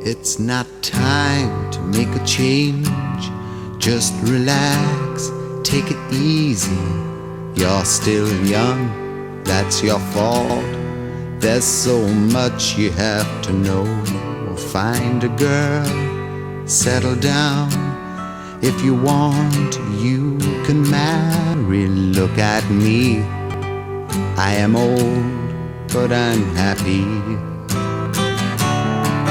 It's not time to make a change. Just relax, take it easy. You're still young, that's your fault. There's so much you have to know. Find a girl, settle down. If you want, you can marry. Look at me, I am old, but I'm happy.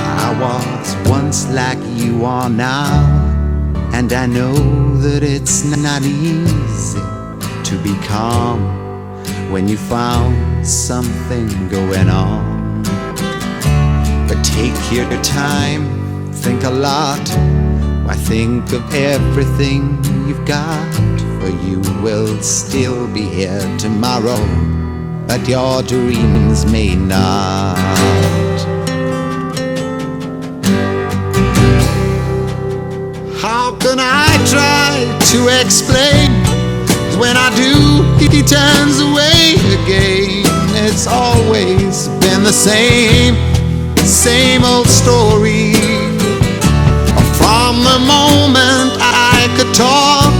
I was once like you are now, and I know that it's not easy to be calm when you found something going on. But take your time, think a lot. Why, think of everything you've got, for you will still be here tomorrow, but your dreams may not. How can I try to explain? When I do, he turns away again. It's always been the same old story. From the moment I could talk,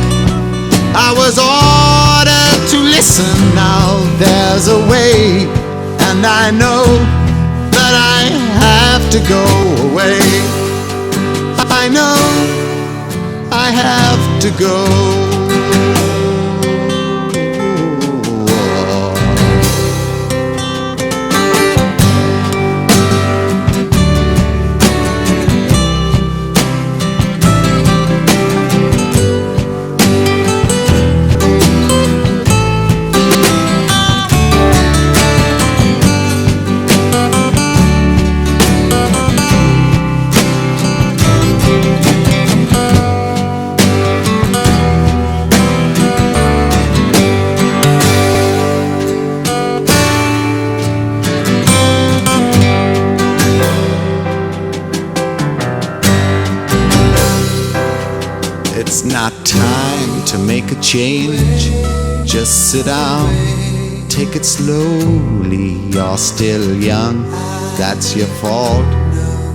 I was ordered to listen. Now there's a way, and I know that I have to go away. I know I have to go. It's not time to make a change. Just sit down, take it slowly. You're still young, that's your fault.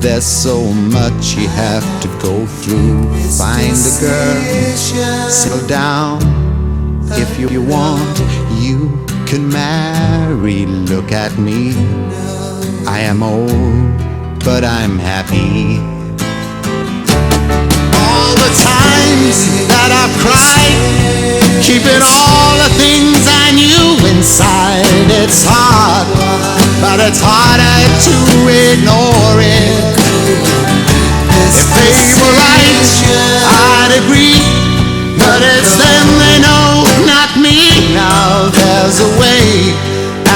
There's so much you have to go through. Find a girl, settle down. If you want, you can marry. Look at me, I am old, but I'm happy. All the times that I've cried, keeping all the things I knew inside. It's hard, but it's harder to ignore it. If they were right, I'd agree, but it's them they know, not me. Now there's a way,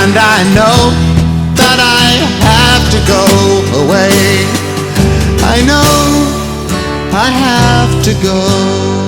and I know that I have to go away. I know I have to go.